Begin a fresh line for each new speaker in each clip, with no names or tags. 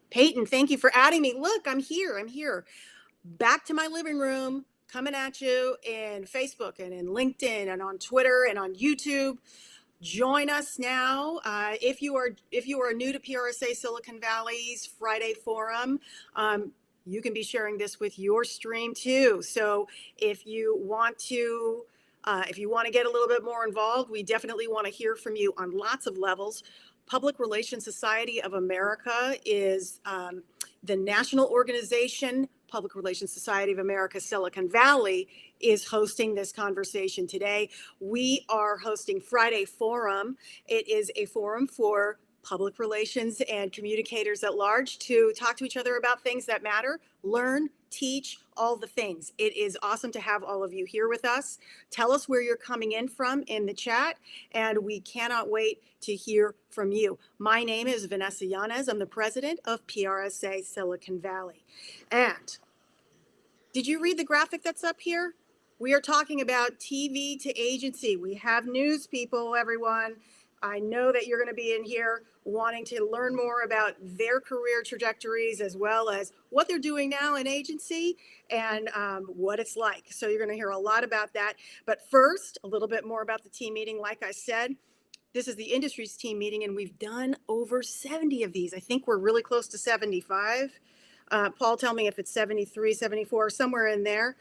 Peyton, thank you for adding me. Look, I'm here. I'm here. Back to my living room, coming at you in Facebook and in LinkedIn and on Twitter and on YouTube. Join us now. If you are new to PRSA Silicon Valley's Friday Forum, you can be sharing this with your stream too. So if you want to. If you want to get a little bit more involved, we definitely want to hear from you on lots of levels. Public Relations Society of America is the national organization. Public Relations Society of America Silicon Valley is hosting this conversation today. We are hosting Friday Forum. It is a forum for public relations and communicators at large to talk to each other about things that matter, learn, teach, all the things. It is awesome to have all of you here with us. Tell us where you're coming in from in the chat, and we cannot wait to hear from you. My name is Vanessa Yanez. I'm the president of PRSA Silicon Valley. And did you read the graphic that's up here? We are talking about TV to agency. We have news, people, everyone. I know that you're going to be in here wanting to learn more about their career trajectories as well as what they're doing now in agency and what it's like. So you're going to hear a lot about that. But first, a little bit more about the team meeting. Like I said, this is the industry's team meeting, and we've done over 70 of these. I think we're really close to 75. Paul, tell me if it's 73, 74, somewhere in there.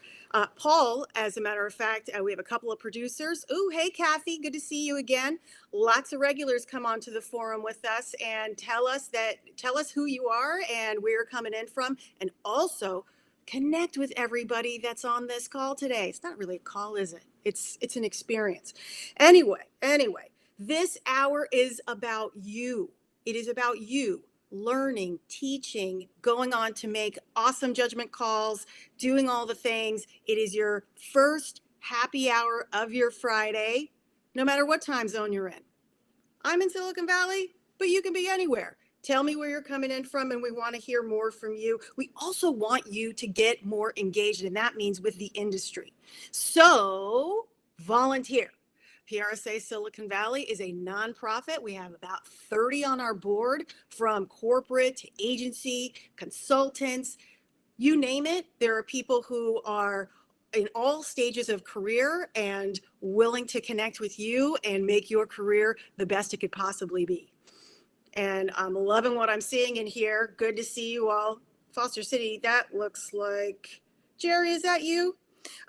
Paul, as a matter of fact, we have a couple of producers. Ooh, hey, Kathy, good to see you again. Lots of regulars come onto the forum with us and tell us who you are and where you're coming in from, and also connect with everybody that's on this call today. It's not really a call, is it? It's an experience. Anyway, this hour is about you. It is about you. Learning, teaching, going on to make awesome judgment calls, doing all the things. It is your first happy hour of your Friday, no matter what time zone you're in. I'm in Silicon Valley, but you can be anywhere. Tell me where you're coming in from, and we want to hear more from you. We also want you to get more engaged, and that means with the industry. So volunteer. PRSA Silicon Valley is a nonprofit. We have about 30 on our board, from corporate to agency, consultants, you name it. There are people who are in all stages of career and willing to connect with you and make your career the best it could possibly be. And I'm loving what I'm seeing in here. Good to see you all. Foster City, that looks like, Jerry, is that you?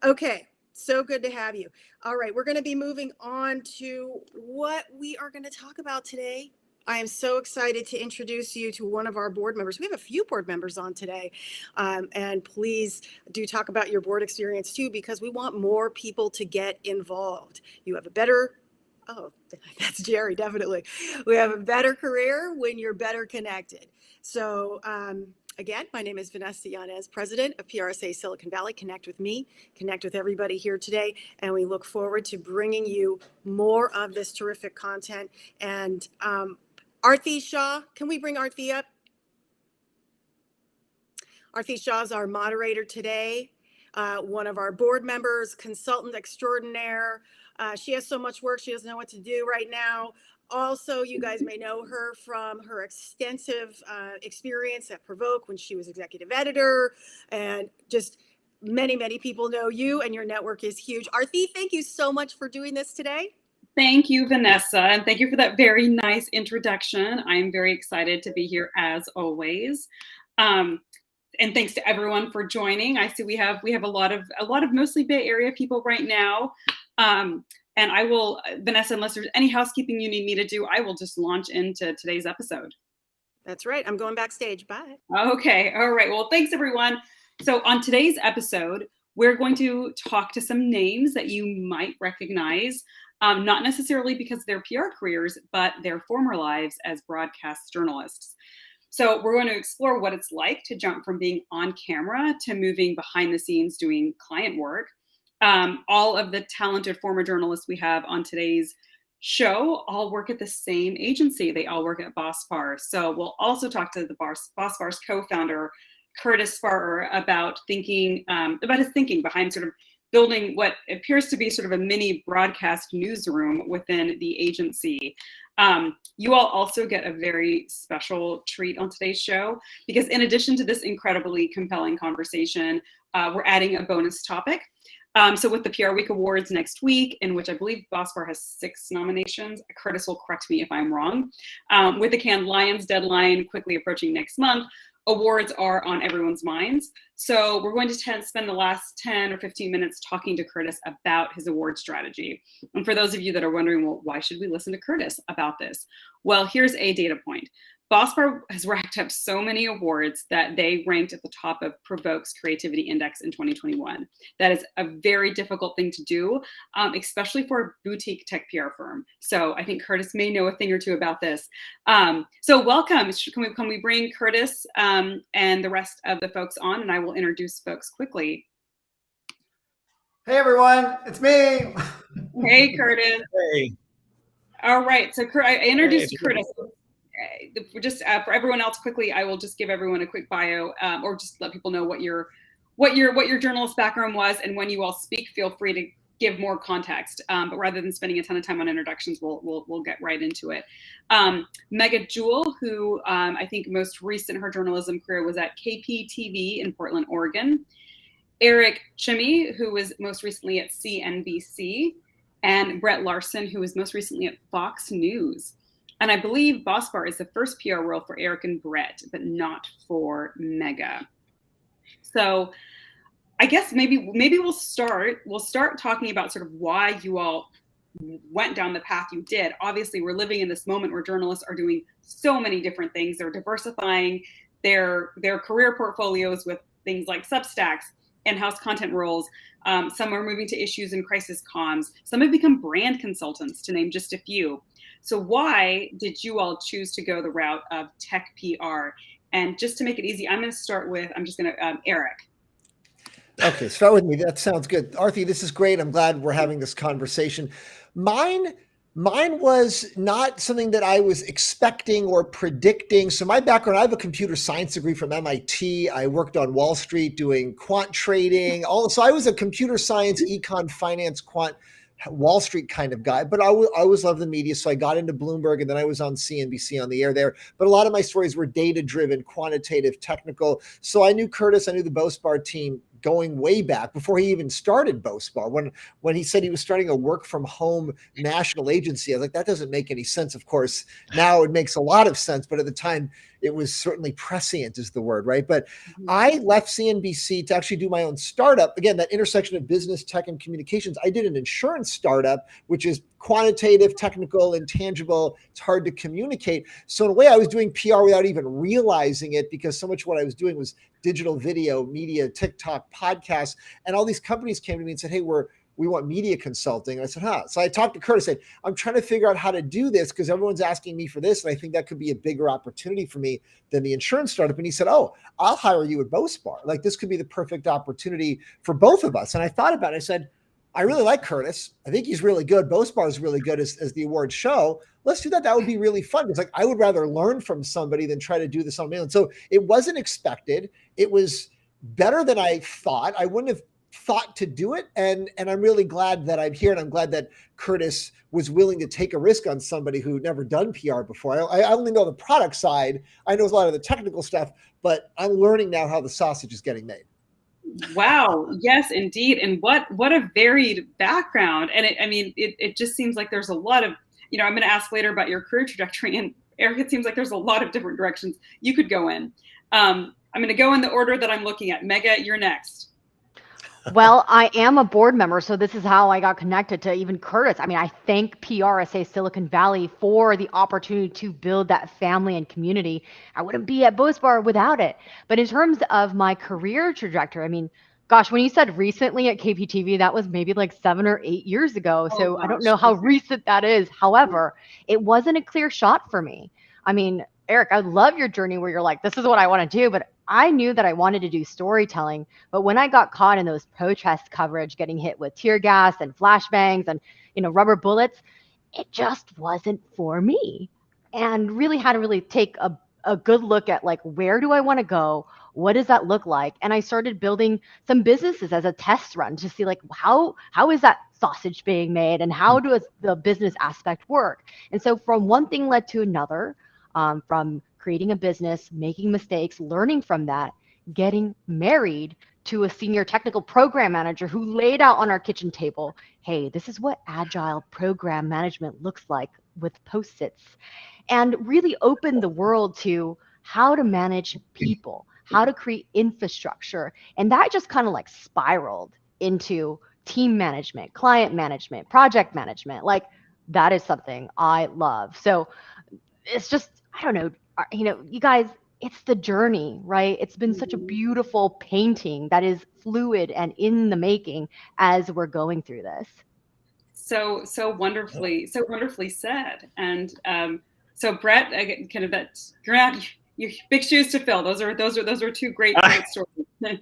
Okay. So good to have you. All right, we're going to be moving on to what we are going to talk about today. I am so excited to introduce you to one of our board members. We have a few board members on today. And please do talk about your board experience too, because we want more people to get involved. You have a better, oh, that's Jerry, definitely. We have a better career when you're better connected. So, again, my name is Vanessa Yanez, president of PRSA Silicon Valley. Connect with me, connect with everybody here today, and we look forward to bringing you more of this terrific content. And Arthi Shah, can we bring Arthi up? Arthi Shah is our moderator today, one of our board members, consultant extraordinaire. She has so much work, she doesn't know what to do right now. Also, you guys may know her from her extensive experience at Provoke when she was executive editor, and just many, many people know you, and your network is huge. Arthi, thank you so much for doing this today.
Thank you, Vanessa, and thank you for that very nice introduction. I'm very excited to be here as always. And thanks to everyone for joining. I see we have a lot of mostly Bay Area people right now. And I will, Vanessa, unless there's any housekeeping you need me to do, I will just launch into today's episode.
That's right. I'm going backstage. Bye.
Okay. All right. Well, thanks, everyone. So on today's episode, we're going to talk to some names that you might recognize, not necessarily because of their PR careers, but their former lives as broadcast journalists. So we're going to explore what it's like to jump from being on camera to moving behind the scenes doing client work. All of the talented former journalists we have on today's show all work at the same agency. They all work at Bospar. So we'll also talk to the Bospar's co-founder, Curtis Farrer, about his thinking behind sort of building what appears to be sort of a mini broadcast newsroom within the agency. You all also get a very special treat on today's show, because in addition to this incredibly compelling conversation, we're adding a bonus topic. So with the PR Week Awards next week, in which I believe Bospar has 6 nominations, Curtis will correct me if I'm wrong, with the Cannes Lions deadline quickly approaching next month, awards are on everyone's minds. So we're going to spend the last 10 or 15 minutes talking to Curtis about his award strategy. And for those of you that are wondering, well, why should we listen to Curtis about this? Well, here's a data point. Bospar has racked up so many awards that they ranked at the top of Provoke's Creativity Index in 2021. That is a very difficult thing to do, especially for a boutique tech PR firm. So I think Curtis may know a thing or two about this. So welcome. Can we bring Curtis and the rest of the folks on, and I will introduce folks quickly.
Hey everyone, it's me.
Hey Curtis.
Hey.
All right, so I introduced Curtis. Just for everyone else, quickly, I will just give everyone a quick bio, or just let people know what your journalist background was, and when you all speak, feel free to give more context. But rather than spending a ton of time on introductions, we'll get right into it. Mega Jewel, who I think most recent her journalism career was at KPTV in Portland, Oregon. Eric Chimmy, who was most recently at CNBC, and Brett Larson, who was most recently at Fox News. And I believe Bospar is the first PR role for Eric and Brett, but not for Mega. So I guess maybe we'll start talking about sort of why you all went down the path you did. Obviously, we're living in this moment where journalists are doing so many different things. They're diversifying their career portfolios with things like Substacks, in-house content roles. Some are moving to issues and crisis comms. Some have become brand consultants, to name just a few. So why did you all choose to go the route of tech PR? And just to make it easy, I'm going to start with, Eric.
Okay, start with me. That sounds good. Arthi, this is great. I'm glad we're having this conversation. Mine was not something that I was expecting or predicting. So my background, I have a computer science degree from MIT. I worked on Wall Street doing quant trading. So I was a computer science, econ, finance, quant, Wall Street kind of guy, but I always loved the media. So I got into Bloomberg, and then I was on CNBC on the air there. But a lot of my stories were data-driven, quantitative, technical. So I knew Curtis, I knew the Bospar team going way back before he even started Bospar. When he said he was starting a work from home national agency, I was like, that doesn't make any sense. Of course, now it makes a lot of sense, but at the time it was certainly prescient is the word, right? But I left CNBC to actually do my own startup. Again, that intersection of business, tech, and communications. I did an insurance startup, which is quantitative, technical, intangible. It's hard to communicate. So in a way, I was doing PR without even realizing it, because so much of what I was doing was digital video, media, TikTok, podcasts, and all these companies came to me and said, hey, we want media consulting. And I said, huh. So I talked to Curtis, said, I'm trying to figure out how to do this because everyone's asking me for this. And I think that could be a bigger opportunity for me than the insurance startup. And he said, oh, I'll hire you at Bospar. Like, this could be the perfect opportunity for both of us. And I thought about it. I said, I really like Curtis. I think he's really good. Bospar is really good as the awards show. Let's do that. That would be really fun. It's like, I would rather learn from somebody than try to do this on my own. So it wasn't expected. It was better than I thought. I wouldn't have thought to do it. And I'm really glad that I'm here. And I'm glad that Curtis was willing to take a risk on somebody who'd never done PR before. I only know the product side. I know a lot of the technical stuff, but I'm learning now how the sausage is getting made.
Wow. Yes, indeed. And what a varied background. And it just seems like there's a lot of, I'm going to ask later about your career trajectory. And Eric, it seems like there's a lot of different directions you could go in. I'm going to go in the order that I'm looking at. Mega, you're next.
Well, I am a board member, so this is how I got connected to even Curtis. I mean, I thank PRSA Silicon Valley for the opportunity to build that family and community. I wouldn't be at Bospar without it. But in terms of my career trajectory, I mean, gosh, when you said recently at KPTV, that was maybe like 7 or 8 years ago. So I don't know how recent that is. However, it wasn't a clear shot for me. I mean, Eric, I love your journey where you're like, this is what I want to do, but I knew that I wanted to do storytelling. But when I got caught in those protest coverage, getting hit with tear gas and flashbangs and, rubber bullets, it just wasn't for me. And really had to take a a good look at like, where do I want to go? What does that look like? And I started building some businesses as a test run to see like how is that sausage being made and how does the business aspect work? And so from one thing led to another, from creating a business, making mistakes, learning from that, getting married to a senior technical program manager who laid out on our kitchen table, hey, this is what agile program management looks like with post-its, and really opened the world to how to manage people, how to create infrastructure. And that just kind of like spiraled into team management, client management, project management. Like that is something I love. So it's just, I don't know, you guys, it's the journey, right? It's been such a beautiful painting that is fluid and in the making as we're going through this.
So wonderfully said. And so Brett, I get kind of that your big shoes to fill. Those are two great stories.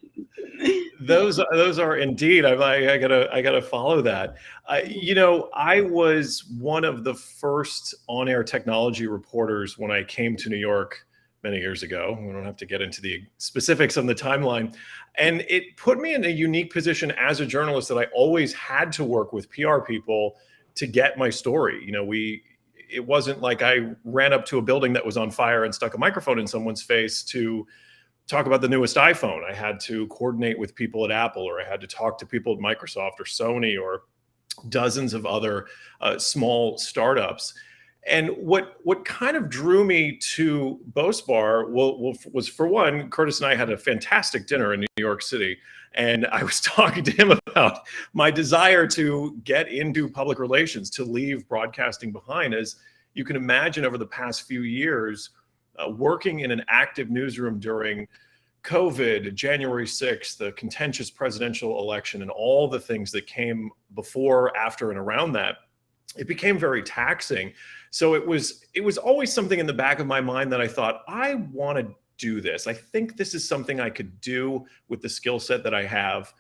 Those are indeed. I gotta follow that. I was one of the first on-air technology reporters when I came to New York many years ago. We don't have to get into the specifics on the timeline. And it put me in a unique position as a journalist that I always had to work with PR people to get my story. It wasn't like I ran up to a building that was on fire and stuck a microphone in someone's face to talk about the newest iPhone. I had to coordinate with people at Apple, or I had to talk to people at Microsoft or Sony or dozens of other small startups. And what kind of drew me to Bospar was, for one, Curtis and I had a fantastic dinner in New York City. And I was talking to him about my desire to get into public relations, to leave broadcasting behind. As you can imagine, over the past few years, working in an active newsroom during COVID, January 6th, the contentious presidential election, and all the things that came before, after, and around that, it became very taxing. So it was always something in the back of my mind that I thought, I want to do this. I think this is something I could do with the skill set that I have.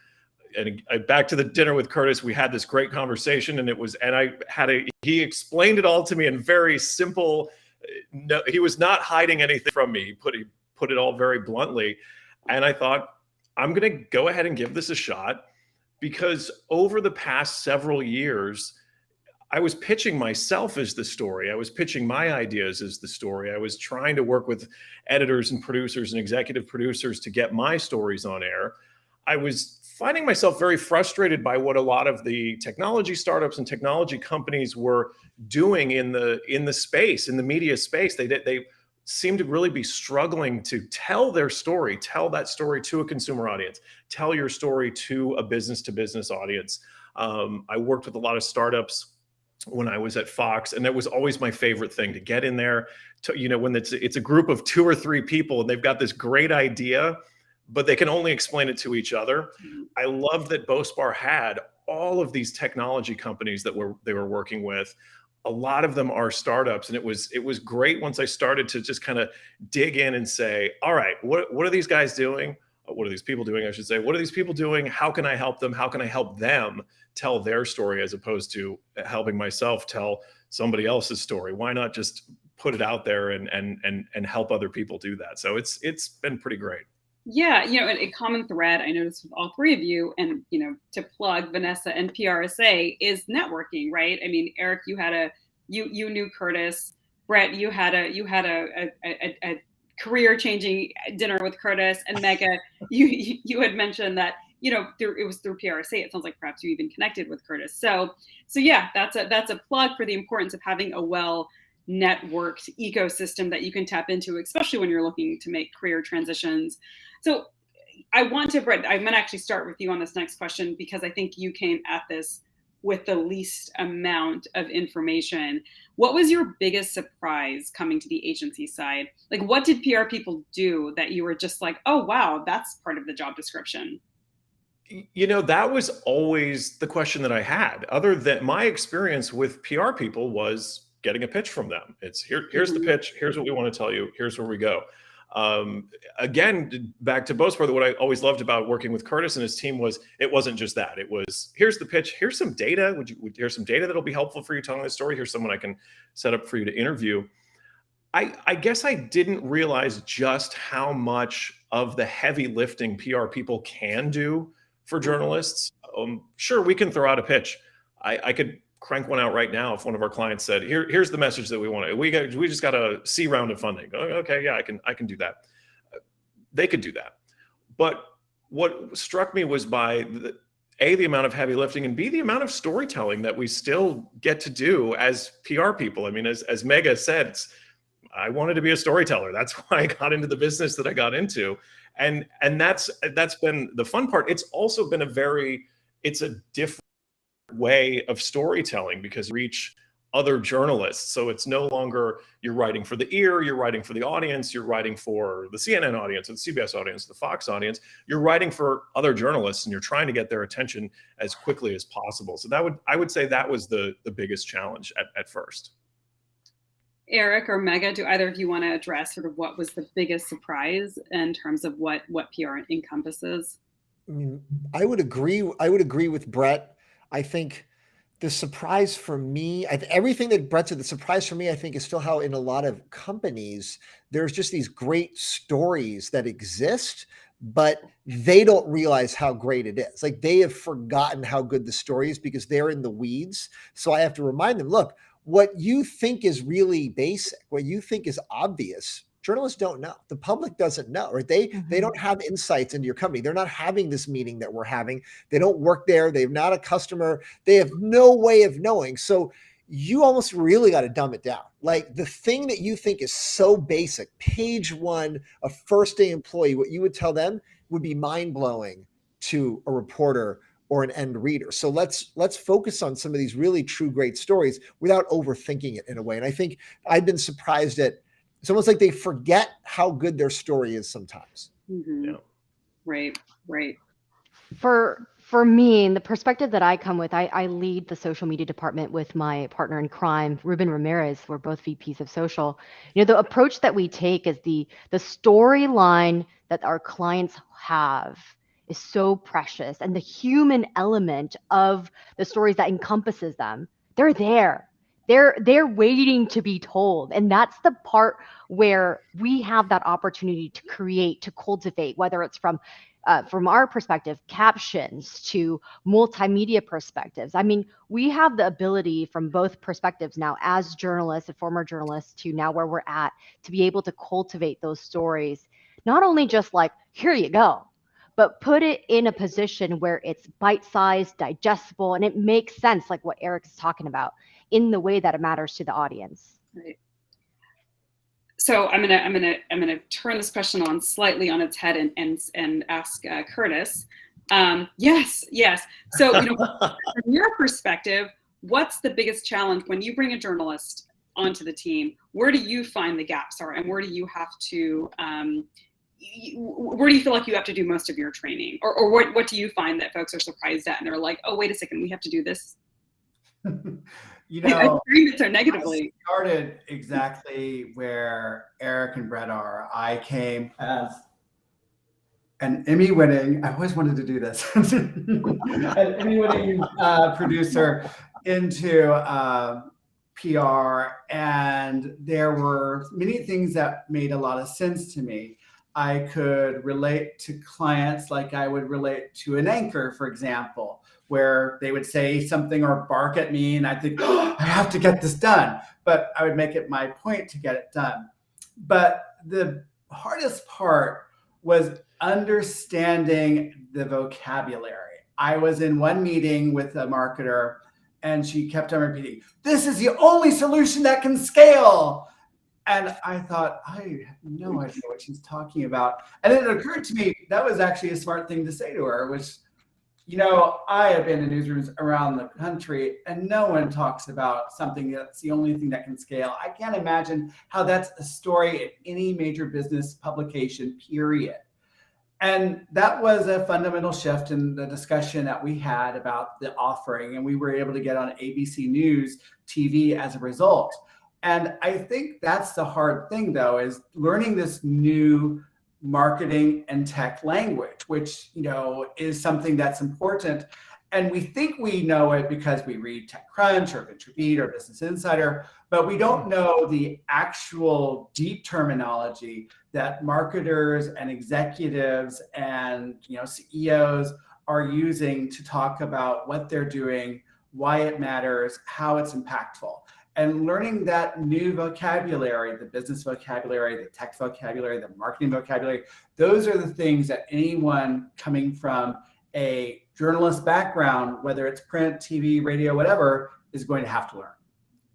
And back to the dinner with Curtis, we had this great conversation, and he explained it all to me in very simple. No, he was not hiding anything from me. He put it all very bluntly. And I thought, I'm going to go ahead and give this a shot, because over the past several years, I was pitching myself as the story. I was pitching my ideas as the story. I was trying to work with editors and producers and executive producers to get my stories on air. I was finding myself very frustrated by what a lot of the technology startups and technology companies were doing in the space, in the media space. They seemed to really be struggling to tell their story, tell that story to a consumer audience, tell your story to a business-to-business audience. I worked with a lot of startups when I was at Fox, and that was always my favorite thing, to get in there when it's a group of 2 or 3 people and they've got this great idea, but they can only explain it to each other. I love that Bospar had all of these technology companies that they were working with. A lot of them are startups, and it was great once I started to just kind of dig in and say, all right, what are these guys doing? What are these people doing? I should say, what are these people doing? How can I help them? How can I help them tell their story, as opposed to helping myself tell somebody else's story? Why not just put it out there and help other people do that? So it's been pretty great.
Yeah, a common thread I noticed with all 3 of you, and to plug Vanessa and PRSA, is networking, right? I mean, Eric, you knew Curtis. Brett, you had a career-changing dinner with Curtis, and Mega, you had mentioned that it was through PRSA. It sounds like perhaps you even connected with Curtis. So yeah, that's a plug for the importance of having a well-networked ecosystem that you can tap into, especially when you're looking to make career transitions. So Brett, I'm going to actually start with you on this next question, because I think you came at this with the least amount of information. What was your biggest surprise coming to the agency side? Like, what did PR people do that you were just like, oh, wow, that's part of the job description?
That was always the question that I had. Other than my experience with PR people was getting a pitch from them. It's here's the pitch. Here's what we want to tell you. Here's where we go. Again, back to Bospar, what I always loved about working with Curtis and his team was, it wasn't just that. It was, here's the pitch. Here's some data. Here's some data that'll be helpful for you telling the story. Here's someone I can set up for you to interview. I guess I didn't realize just how much of the heavy lifting PR people can do for journalists. Sure, we can throw out a pitch. I could crank one out right now if one of our clients said, here's the message that we want. We just got a C round of funding. Okay, yeah, I can do that. They could do that. But what struck me was by the amount of heavy lifting, and B, the amount of storytelling that we still get to do as PR people. I mean, as Mega said, I wanted to be a storyteller. That's why I got into the business that I got into. And that's been the fun part. It's also been it's a different way of storytelling because you reach other journalists. So it's no longer you're writing for the ear, you're writing for the audience, you're writing for the CNN audience, the CBS audience, the Fox audience. You're writing for other journalists and you're trying to get their attention as quickly as possible. So I would say that was the biggest challenge at first.
Eric or Mega, do either of you want to address sort of what was the biggest surprise in terms of what PR encompasses?
I mean, I would agree with Brett. I think the surprise for me, everything that Brett said, the surprise for me, I think, is still how in a lot of companies, there's just these great stories that exist, but they don't realize how great it is. Like they have forgotten how good the story is because they're in the weeds. So I have to remind them, look, what you think is really basic, what you think is obvious, journalists don't know. The public doesn't know, right? They don't have insights into your company. They're not having this meeting that we're having. They don't work there. They're not a customer. They have no way of knowing. So you almost really got to dumb it down. Like the thing that you think is so basic, page one, a first day employee, what you would tell them would be mind blowing to a reporter or an end reader. So let's focus on some of these really true great stories without overthinking it in a way. And I think I've been surprised at it's almost like they forget how good their story is sometimes.
Mm-hmm. Yeah. Right.
For me, in the perspective that I come with, I lead the social media department with my partner in crime, Ruben Ramirez. We're both VPs of social. You know, the approach that we take is the storyline that our clients have is so precious, and the human element of the stories that encompasses them, they're there. They're waiting to be told. And that's the part where we have that opportunity to create, to cultivate, whether it's from our perspective, captions to multimedia perspectives. I mean, we have the ability from both perspectives now as journalists and former journalists to now where we're at to be able to cultivate those stories, not only just like, here you go, but put it in a position where it's bite-sized, digestible, and it makes sense, like what Eric's talking about, in the way that it matters to the audience.
Right. So I'm gonna turn this question on slightly on its head and ask Curtis. Yes. So from your perspective, what's the biggest challenge when you bring a journalist onto the team? Where do you find the gaps are, and where do you have to? Where do you feel like you have to do most of your training, or what do you find that folks are surprised at and they're like, oh, wait a second, we have to do this?
You know,
it so negatively.
I started exactly where Eric and Brett are. I came as an Emmy-winning, I always wanted to do this, an Emmy-winning producer into PR, and there were many things that made a lot of sense to me. I could relate to clients like I would relate to an anchor, for example, where they would say something or bark at me and I think, oh, I have to get this done. But I would make it my point to get it done. But the hardest part was understanding the vocabulary. I was in one meeting with a marketer and she kept on repeating, this is the only solution that can scale. And I thought, I have no idea what she's talking about. And then it occurred to me, that was actually a smart thing to say to her, which, you know, I have been in newsrooms around the country and no one talks about something that's the only thing that can scale. I can't imagine how that's a story in any major business publication, period. And that was a fundamental shift in the discussion that we had about the offering. And we were able to get on ABC News TV as a result. And I think that's the hard thing, though, is learning this new marketing and tech language, which, you know, is something that's important. And we think we know it because we read TechCrunch or Contribute or Business Insider, but we don't know the actual deep terminology that marketers and executives and CEOs are using to talk about what they're doing, why it matters, how it's impactful. And learning that new vocabulary, the business vocabulary, the tech vocabulary, the marketing vocabulary, those are the things that anyone coming from a journalist background, whether it's print, TV, radio, whatever, is going to have to learn.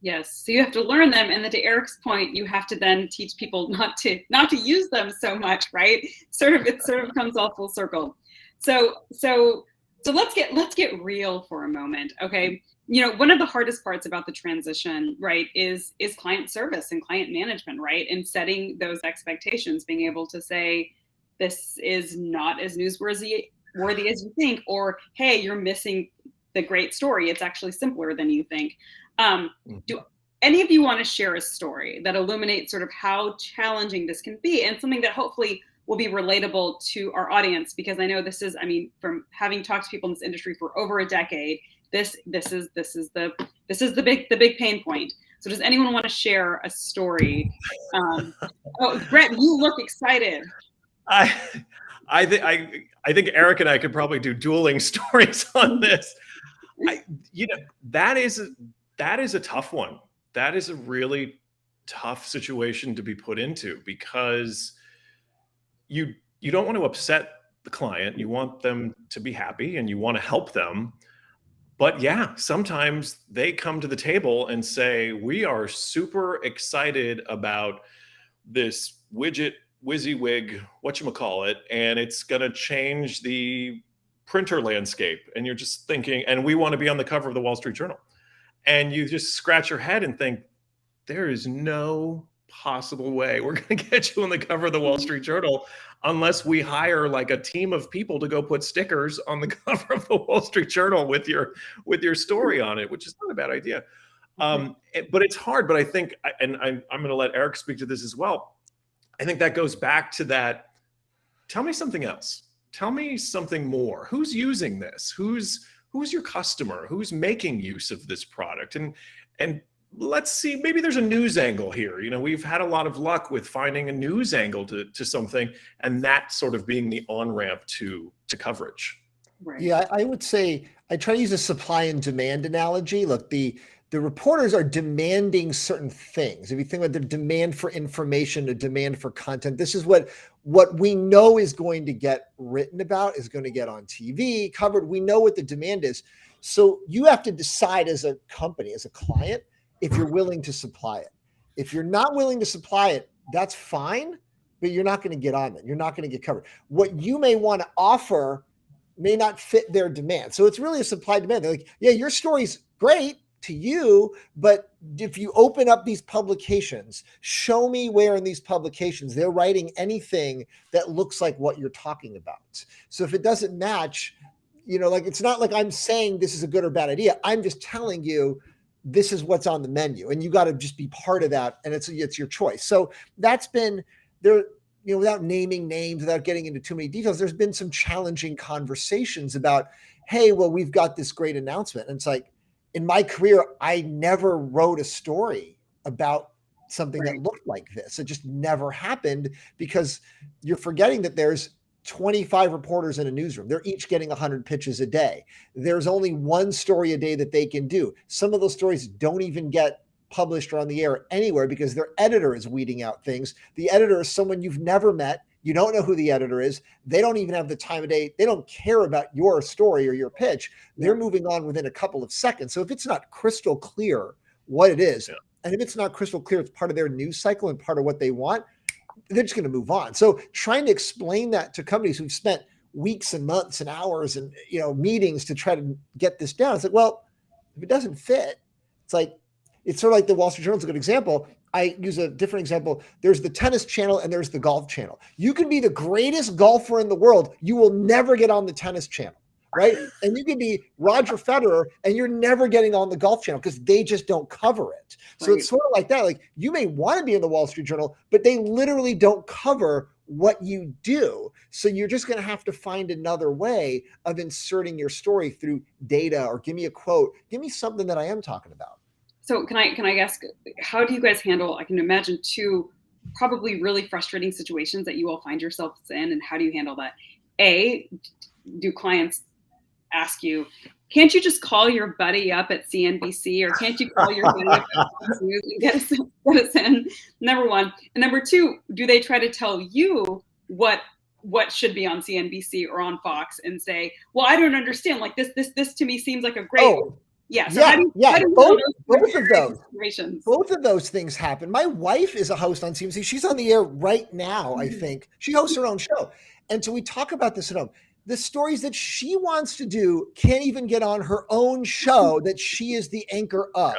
Yes, so you have to learn them, and then to Eric's point, you have to then teach people not to use them so much, right? It sort of comes all full circle. So let's get real for a moment, okay? One of the hardest parts about the transition, right, is client service and client management, right? And setting those expectations, being able to say, this is not as newsworthy as you think, or hey, you're missing the great story. It's actually simpler than you think. Do any of you want to share a story that illuminates sort of how challenging this can be, and something that hopefully will be relatable to our audience? Because I know this is, from having talked to people in this industry for over a decade, this is the big pain point. So does anyone want to share a story? Oh, Brett, you look excited.
I think Eric and I could probably do dueling stories on this. That is a tough one. That is a really tough situation to be put into, because you don't want to upset the client. You want them to be happy and you want to help them. But yeah, sometimes they come to the table and say, we are super excited about this widget, WYSIWYG, whatchamacallit, and it's going to change the printer landscape. And you're just thinking, and we want to be on the cover of the Wall Street Journal. And you just scratch your head and think, there is no possible way we're going to get you on the cover of the Wall Street Journal unless we hire like a team of people to go put stickers on the cover of the Wall Street Journal with your story on it, which is not a bad idea. But it's hard. But I think, and I'm going to let Eric speak to this as well, I think that goes back to that. Tell me something else. Tell me something more. Who's using this? Who's your customer? Who's making use of this product? And let's see, maybe there's a news angle here. We've had a lot of luck with finding a news angle to something, and that sort of being the on-ramp to coverage.
Right.
Yeah, I would say I try to use a supply and demand analogy. Look, the reporters are demanding certain things. If you think about the demand for information, the demand for content, this is what we know is going to get written about, is going to get on TV covered. We know what the demand is. So you have to decide as a company, as a client, if you're willing to supply it. If you're not willing to supply it, that's fine, but you're not going to get on it. You're not going to get covered. What you may want to offer may not fit their demand. So it's really a supply demand. They're like, yeah, your story's great to you, but if you open up these publications, show me where in these publications they're writing anything that looks like what you're talking about. So if it doesn't match, it's not like I'm saying this is a good or bad idea. I'm just telling you this is what's on the menu, and you got to just be part of that, and it's your choice. So that's been there, without naming names, without getting into too many details, there's been some challenging conversations about, hey, well, we've got this great announcement. And it's like, in my career, I never wrote a story about something that looked like this. It just never happened, because you're forgetting that there's 25 reporters in a newsroom. They're each getting 100 pitches a day. There's only one story a day that they can do. Some of those stories don't even get published or on the air anywhere because their editor is weeding out things. The editor is someone you've never met. You don't know who the editor is. They don't even have the time of day. They don't care about your story or your pitch. They're moving on within a couple of seconds. So if it's not crystal clear what it is, and if it's not crystal clear, it's part of their news cycle and part of what they want, they're just going to move on. So trying to explain that to companies who've spent weeks and months and hours and meetings to try to get this down, it's like, well, if it doesn't fit, it's sort of like the Wall Street Journal is a good example. I use a different example. There's the tennis channel and there's the golf channel. You can be the greatest golfer in the world. You will never get on the tennis channel, right? And you can be Roger Federer and you're never getting on the golf channel because they just don't cover it. So it's sort of like that. Like, you may want to be in the Wall Street Journal, but they literally don't cover what you do. So you're just going to have to find another way of inserting your story through data, or give me a quote, give me something that I am talking about.
So can I ask, how do you guys handle, I can imagine two probably really frustrating situations that you all find yourselves in, and how do you handle that? A, do clients ask you, can't you just call your buddy up at CNBC, or can't you call your buddy up at Fox News and get us in? Number one. And number two, do they try to tell you what should be on CNBC or on Fox and say, well, I don't understand. Like this to me seems like a great.
Yeah.
So how do you
both of those things happen. My wife is a host on CNBC. She's on the air right now, I think. She hosts her own show. And so we talk about this at home. The stories that she wants to do can't even get on her own show that she is the anchor of.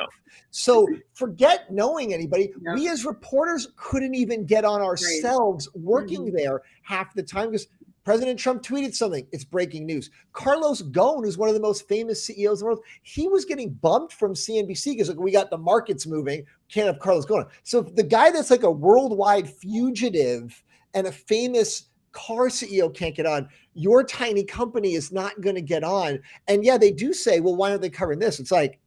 So forget knowing anybody. Yeah. We as reporters couldn't even get on ourselves working there half the time, because President Trump tweeted something. It's breaking news. Carlos Ghosn, who's one of the most famous CEOs in the world, he was getting bumped from CNBC because we got the markets moving. Can't have Carlos Ghosn. So the guy that's like a worldwide fugitive and a famous car CEO can't get on, your tiny company is not going to get on. And yeah, they do say, well, why aren't they covering this? It's like,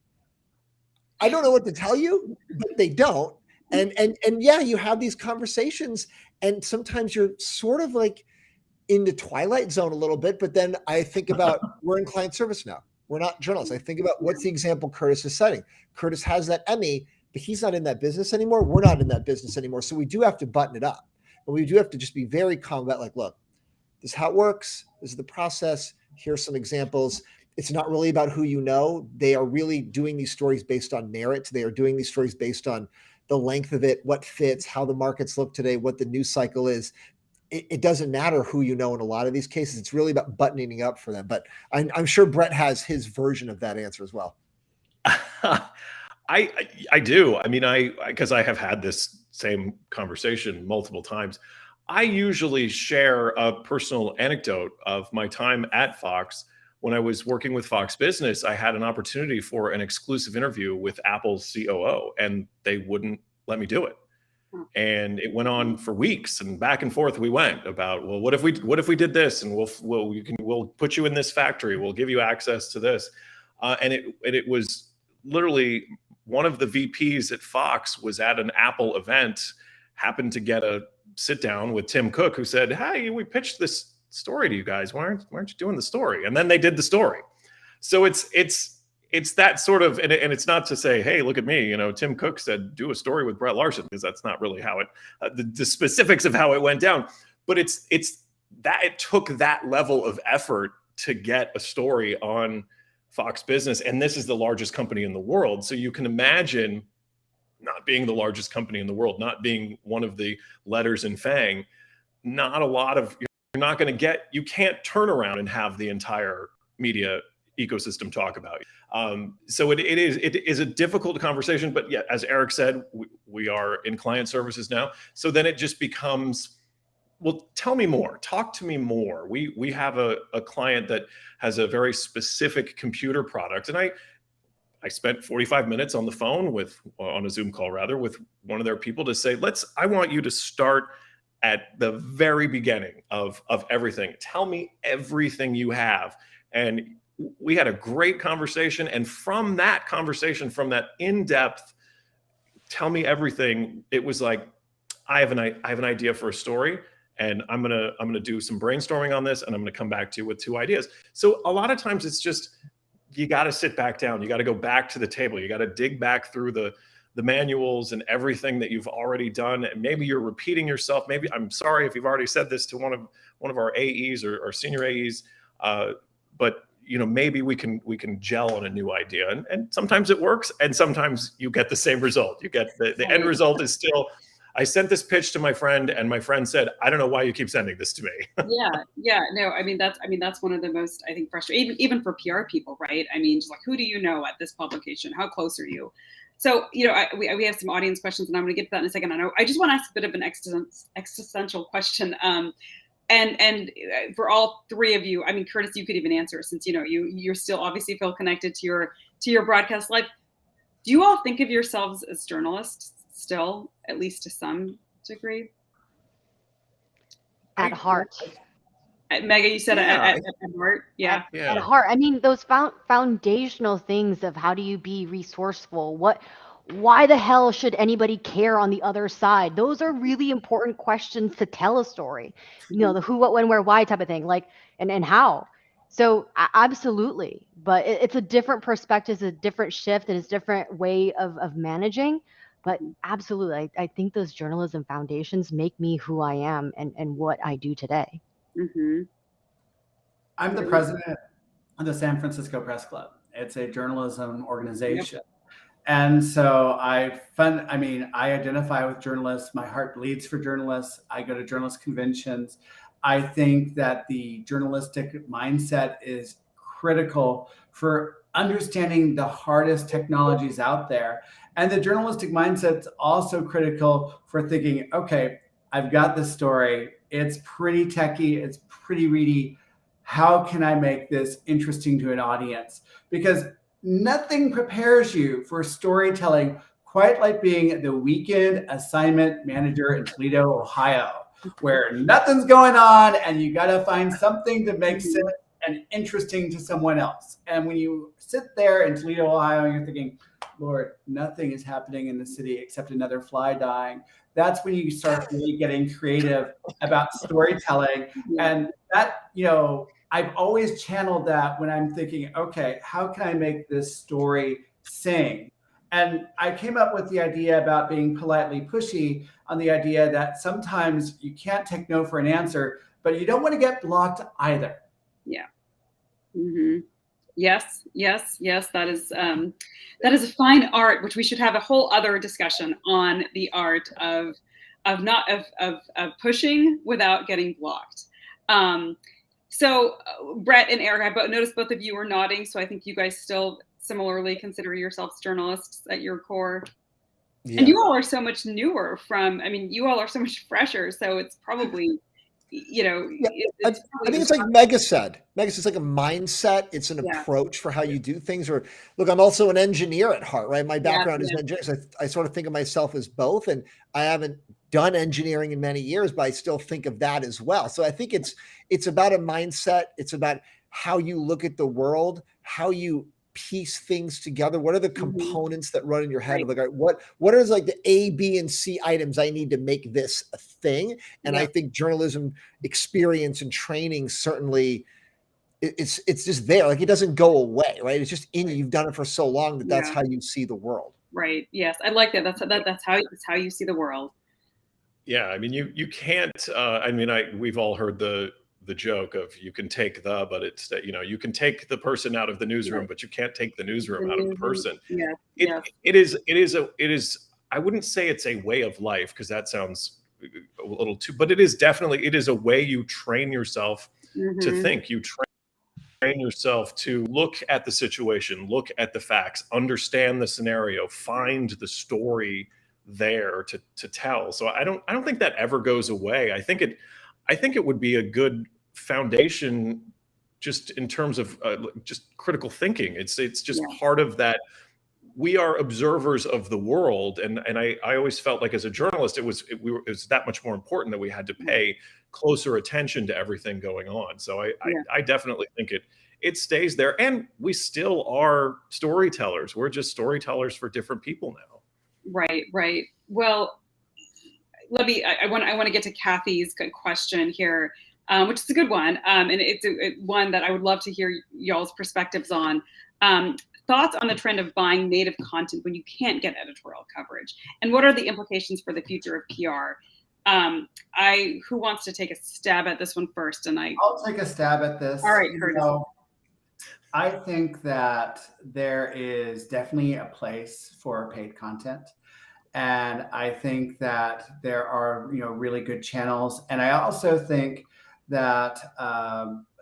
I don't know what to tell you, but they don't. And yeah, you have these conversations, and sometimes you're sort of like in the twilight zone a little bit. But then I think about, we're in client service now. We're not journalists. I think about, what's the example Curtis is setting? Curtis has that Emmy, but he's not in that business anymore. We're not in that business anymore. So we do have to button it up. But we do have to just be very calm about, like, look, this is how it works. This is the process. Here's some examples. It's not really about who you know. They are really doing these stories based on merit. They are doing these stories based on the length of it, what fits, how the markets look today, what the news cycle is. It doesn't matter who you know in a lot of these cases. It's really about buttoning up for them. But I'm sure Brett has his version of that answer as well.
I do. I mean, because I have had this same conversation multiple times. I usually share a personal anecdote of my time at Fox. When I was working with Fox Business, I had an opportunity for an exclusive interview with Apple's COO, and they wouldn't let me do it. And it went on for weeks, and back and forth we went about, well, what if we did this, and we'll put you in this factory, we'll give you access to this, and it was literally one of the VPs at Fox was at an Apple event, happened to get a sit down with Tim Cook, who said, hey, we pitched this story to you guys. Why aren't you doing the story? And then they did the story. So it's that sort of, and it's not to say, hey, look at me. Tim Cook said, do a story with Brett Larson, because that's not really how it, the specifics of how it went down. But it's that it took that level of effort to get a story on Fox Business. And this is the largest company in the world. So you can imagine, not being the largest company in the world, not being one of the letters in FANG, not a lot of, you can't turn around and have the entire media ecosystem talk about you. So it is a difficult conversation, but yeah, as Eric said, we are in client services now. So then it just becomes, well, tell me more, talk to me more. We have a client that has a very specific computer product, and I spent 45 minutes on the phone on a Zoom call rather, with one of their people to say, I want you to start at the very beginning of everything. Tell me everything you have. And we had a great conversation. And from that conversation, from that in-depth, tell me everything, it was like, I have an idea for a story, and I'm gonna do some brainstorming on this, and I'm gonna come back to you with 2 ideas. So a lot of times it's just, you got to sit back down. You got to go back to the table. You got to dig back through the manuals and everything that you've already done. And maybe you're repeating yourself. Maybe, I'm sorry if you've already said this to one of our AEs or senior AEs, but maybe we can gel on a new idea. And sometimes it works, and sometimes you get the same result. You get the end result is still, I sent this pitch to my friend, and my friend said, I don't know why you keep sending this to me.
Yeah. No, that's one of the most, I think, frustrating, even for PR people, right? I mean, just like, who do you know at this publication? How close are you? So, we have some audience questions, and I'm going to get to that in a second. I just want to ask a bit of an existential question. And for all 3 of you, I mean, Curtis, you could even answer, since, you're still obviously feel connected to your broadcast life. Do you all think of yourselves as journalists still, at least to some degree?
At heart.
Mega, you said
Yeah,
at heart. Yeah.
At heart. I mean, those foundational things of how do you be resourceful? Why the hell should anybody care on the other side? Those are really important questions to tell a story. You know, the who, what, when, where, why type of thing, like, and how. So absolutely, but it's a different perspective, it's a different shift, and it's a different way of managing. But absolutely, I think those journalism foundations make me who I am and what I do today.
Mm-hmm.
I'm the president of the San Francisco Press Club. It's a journalism organization. Yep. And so I identify with journalists. My heart bleeds for journalists. I go to journalist conventions. I think that the journalistic mindset is critical for understanding the hardest technologies out there. And the journalistic mindset is also critical for thinking, okay, I've got this story. It's pretty techy. It's pretty ready. How can I make this interesting to an audience? Because nothing prepares you for storytelling quite like being the weekend assignment manager in Toledo, Ohio, where nothing's going on and you got to find something to make sense and interesting to someone else. And when you sit there in Toledo, Ohio, and you're thinking, Lord, nothing is happening in the city except another fly dying. That's when you start really getting creative about storytelling. And that, I've always channeled that when I'm thinking, okay, how can I make this story sing? And I came up with the idea about being politely pushy on the idea that sometimes you can't take no for an answer, but you don't want to get blocked either.
Yeah. Mm-hmm. Yes. That is a fine art, which we should have a whole other discussion on, the art of pushing without getting blocked. So Brett and Eric, I noticed both of you were nodding, so I think you guys still similarly consider yourselves journalists at your core. Yeah. And you all are so much newer you all are so much fresher, so it's probably,
I think it's like Mega said. It's like a mindset. It's an approach for how you do things. Or look, I'm also an engineer at heart, right? My background is an engineer. So I sort of think of myself as both, and I haven't done engineering in many years, but I still think of that as well. So I think it's about a mindset. It's about how you look at the world, how you piece things together. What are the components that run in your head? Right. Like, what are like the A, B, and C items I need to make this a thing? And I think journalism experience and training certainly it's just there. Like, it doesn't go away, right? It's just in you. You've done it for so long that's how you see the world.
Right. Yes, I like that. That's how you see the world.
Yeah, I mean, you can't. We've all heard the joke of you can take but it's you can take the person out of the newsroom, but you can't take the newsroom out of the person. It is. I wouldn't say it's a way of life, because that sounds a little too. But it is a way you train yourself to think. You train yourself to look at the situation, look at the facts, understand the scenario, find the story there to tell. So I don't think that ever goes away. I think it would be a good foundation just in terms of just critical thinking. It's just part of that. We are observers of the world, and I always felt like as a journalist it was that much more important that we had to pay closer attention to everything going on. So I definitely think it stays there, and we still are storytellers. We're just storytellers for different people now.
Right. Well, I want to get to Kathy's question here, which is a good one, and it's one that I would love to hear y'all's perspectives on. Thoughts on the trend of buying native content when you can't get editorial coverage, and what are the implications for the future of PR? Who wants to take a stab at this one first?
I'll take a stab at this.
All right, Curtis.
I think that there is definitely a place for paid content. And I think that there are, really good channels. And I also think that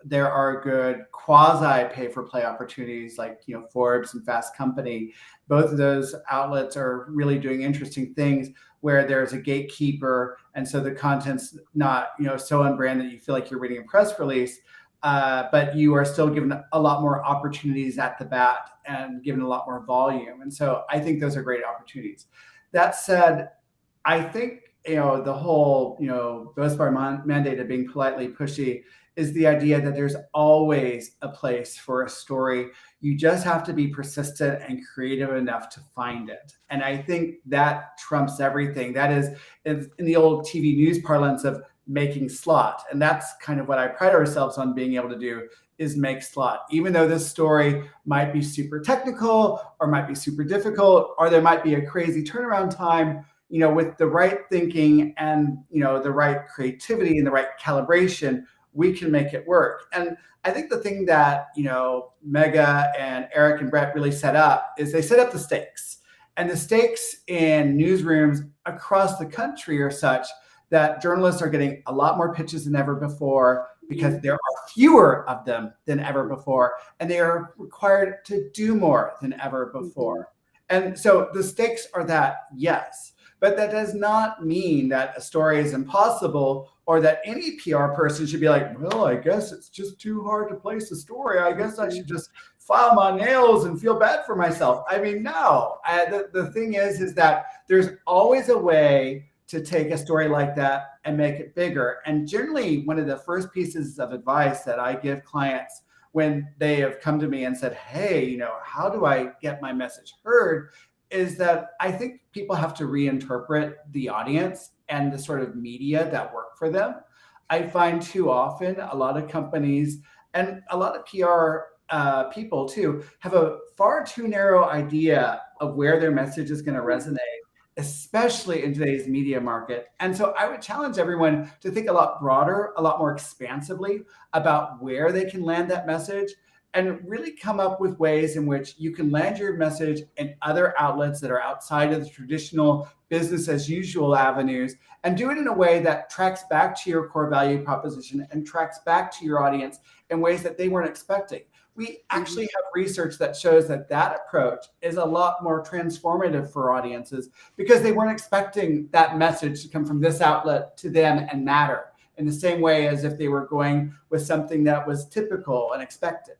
there are good quasi pay for play opportunities like, Forbes and Fast Company. Both of those outlets are really doing interesting things where there's a gatekeeper. And so the content's not, so on brand that you feel like you're reading a press release. But you are still given a lot more opportunities at the bat and given a lot more volume. And so I think those are great opportunities. That said, I think the whole, Bospar mandate of being politely pushy is the idea that there's always a place for a story. You just have to be persistent and creative enough to find it. And I think that trumps everything. That is in the old TV news parlance of making slot. And that's kind of what I pride ourselves on being able to do, is make slot. Even though this story might be super technical or might be super difficult, or there might be a crazy turnaround time, with the right thinking and, the right creativity and the right calibration, we can make it work. And I think the thing that, Mega and Eric and Brett really set up is they set up the stakes. And the stakes in newsrooms across the country are such that journalists are getting a lot more pitches than ever before, because there are fewer of them than ever before, and they are required to do more than ever before. And so the stakes are that, yes, but that does not mean that a story is impossible, or that any PR person should be like, well, I guess it's just too hard to place a story. I guess I should just file my nails and feel bad for myself. I mean, no. The thing is that there's always a way to take a story like that and make it bigger. And generally, one of the first pieces of advice that I give clients when they have come to me and said, hey, how do I get my message heard, is that I think people have to reinterpret the audience and the sort of media that work for them. I find too often a lot of companies and a lot of PR people too have a far too narrow idea of where their message is going to resonate, especially in today's media market. And so I would challenge everyone to think a lot broader, a lot more expansively about where they can land that message, and really come up with ways in which you can land your message in other outlets that are outside of the traditional business as usual avenues, and do it in a way that tracks back to your core value proposition and tracks back to your audience in ways that they weren't expecting. We actually have research that shows that approach is a lot more transformative for audiences, because they weren't expecting that message to come from this outlet to them and matter in the same way as if they were going with something that was typical and expected.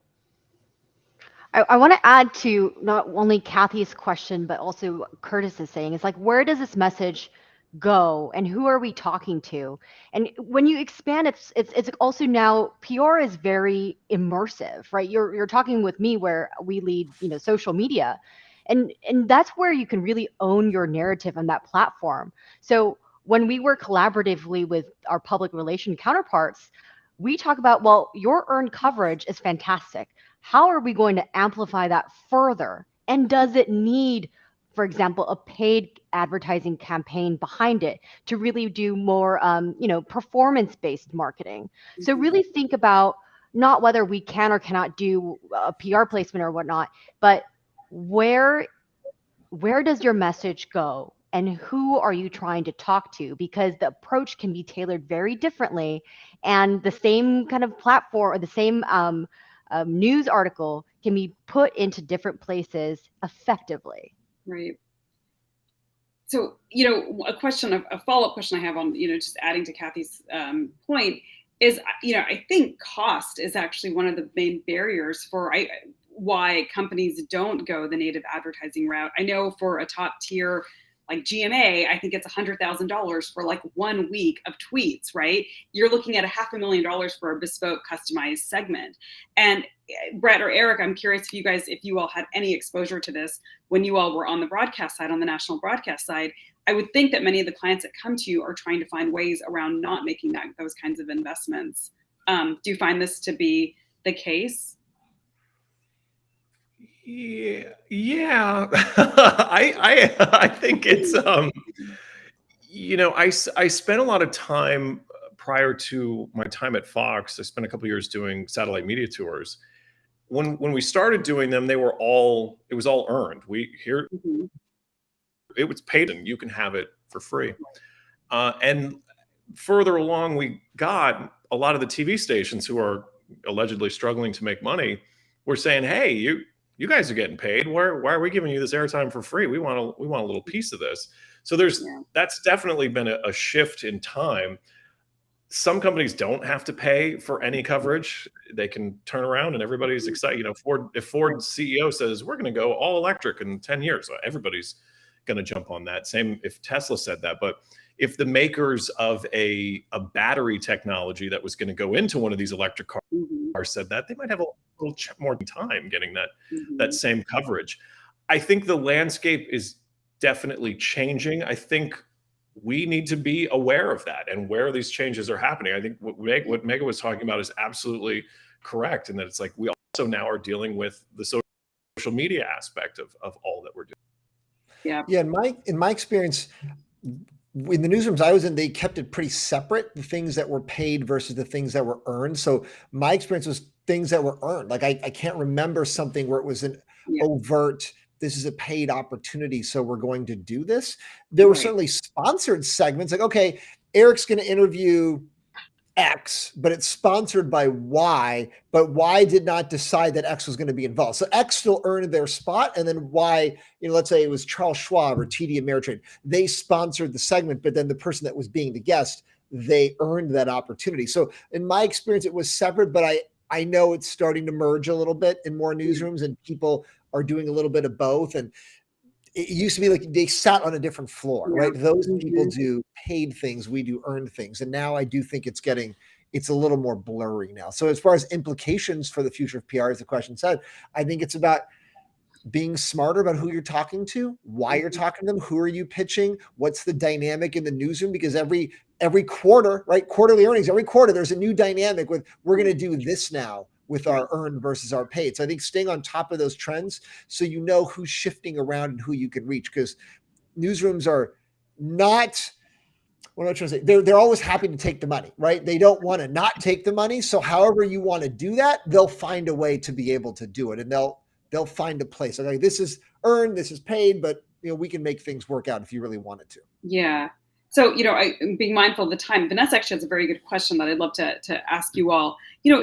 I want to add to not only Kathy's question, but also what Curtis is saying. It's like, where does this message go, and who are we talking to? And when you expand, it's also now PR is very immersive, right? You're talking with me where we lead, social media, and that's where you can really own your narrative on that platform. So when we work collaboratively with our public relation counterparts, we talk about, well, your earned coverage is fantastic. How are we going to amplify that further? And does it need, for example, a paid advertising campaign behind it to really do more, performance-based marketing? So really think about not whether we can or cannot do a PR placement or whatnot, but where does your message go? And who are you trying to talk to? Because the approach can be tailored very differently, and the same kind of platform or the same news article can be put into different places effectively.
Right. So, a follow-up question I have on, just adding to Kathy's point is, I think cost is actually one of the main barriers for why companies don't go the native advertising route. I know for a top tier like GMA, I think it's $100,000 for like 1 week of tweets, right? You're looking at $500,000 for a bespoke customized segment. And Brett or Eric, I'm curious if you all had any exposure to this when you all were on the broadcast side, on the national broadcast side. I would think that many of the clients that come to you are trying to find ways around not making those kinds of investments. Do you find this to be the case?
Yeah. I think it's I spent a lot of time prior to my time at Fox. I spent a couple of years doing satellite media tours. When we started doing them, it was all earned. It was paid, and you can have it for free. And further along we got, a lot of the TV stations who are allegedly struggling to make money were saying, hey, you guys are getting paid. Why are we giving you this airtime for free? We want a little piece of this. So that's definitely been a shift in time. Some companies don't have to pay for any coverage. They can turn around and everybody's excited. If Ford's CEO says we're going to go all electric in 10 years, everybody's going to jump on that. Same if Tesla said that, but if the makers of a battery technology that was going to go into one of these electric cars said that, they might have a little more time getting that same coverage. I think the landscape is definitely changing. I think we need to be aware of that and where these changes are happening. I think what Megan was talking about is absolutely correct, and that it's like we also now are dealing with the social media aspect of all that we're doing.
Yeah. In my experience, in the newsrooms I was in, they kept it pretty separate, the things that were paid versus the things that were earned. So my experience was things that were earned. Like I can't remember something where it was an overt, this is a paid opportunity, so we're going to do this. There were certainly sponsored segments like, okay, Eric's going to interview X, but it's sponsored by Y, but Y did not decide that X was going to be involved. So X still earned their spot, and then Y, let's say it was Charles Schwab or TD Ameritrade. They sponsored the segment, but then the person that was being the guest, they earned that opportunity. So in my experience, it was separate, but I know it's starting to merge a little bit in more newsrooms, and people are doing a little bit of both. And it used to be like they sat on a different floor, right? Those people do paid things, we do earned things. And now I do think it's a little more blurry now. So as far as implications for the future of PR, as the question said, I think it's about being smarter about who you're talking to, why you're talking to them, who are you pitching, what's the dynamic in the newsroom, because every quarter, right? Quarterly earnings, every quarter, there's a new dynamic with, we're going to do this now with our earned versus our paid. So I think staying on top of those trends, so you know who's shifting around and who you can reach, because newsrooms are not, what am I trying to say? They're always happy to take the money, right? They don't want to not take the money. So however you want to do that, they'll find a way to be able to do it, and they'll find a place. Like, this is earned, this is paid, but we can make things work out if you really wanted to.
Yeah. So, I'm being mindful of the time. Vanessa actually has a very good question that I'd love to ask you all.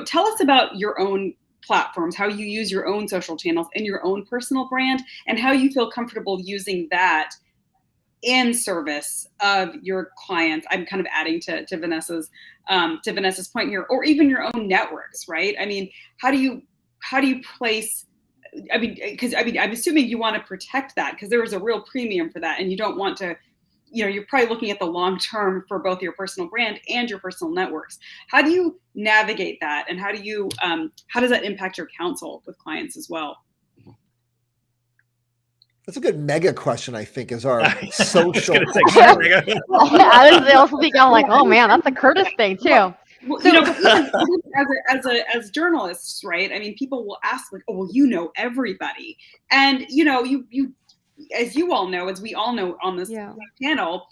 Tell us about your own platforms, how you use your own social channels and your own personal brand, and how you feel comfortable using that in service of your clients. I'm kind of adding to Vanessa's point here, or even your own networks, right? I mean, how do you place? Because I'm assuming you want to protect that, because there is a real premium for that, and you don't want to. You're probably looking at the long term for both your personal brand and your personal networks. How do you navigate that, and how does that impact your counsel with clients as well?
That's a good mega question, I think, is our social.
I was also thinking, I'm like, oh man, that's a Curtis thing too.
As journalists, right? I mean, people will ask like, oh, well, everybody. And, you as you all know, as we all know on this channel,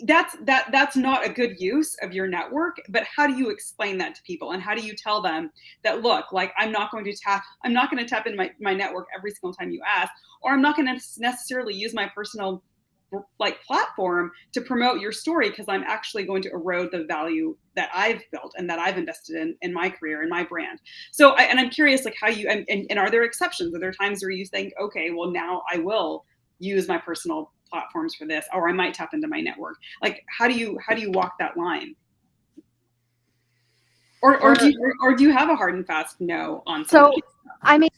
that's not a good use of your network. But how do you explain that to people, and how do you tell them that, look, like, I'm not going to tap into my network every single time you ask, or I'm not going to necessarily use my personal platform to promote your story, because I'm actually going to erode the value that I've built and that I've invested in my career and my brand. So I'm curious, like, how you and are there exceptions? Are there times where you think, okay, well, now I will use my personal platforms for this, or I might tap into my network? Like, how do you walk that line? Or do you have a hard and fast no on something?
So, I mean,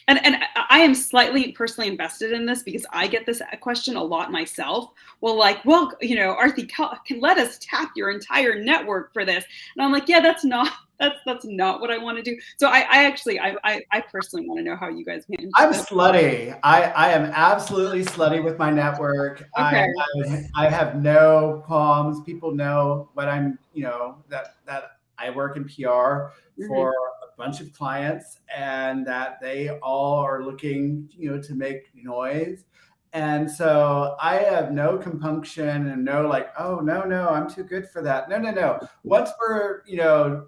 and I am slightly personally invested in this, because I get this question a lot myself. Well, Arthi, can let us tap your entire network for this? And I'm like, yeah, that's not what I want to do. So I personally want to know how you guys manage.
I'm slutty. I am absolutely slutty with my network.
Okay.
I have no qualms. People know what I'm, that I work in PR for a bunch of clients, and that they all are looking, to make noise. And so I have no compunction and no like, oh, no, I'm too good for that. No. Once we're,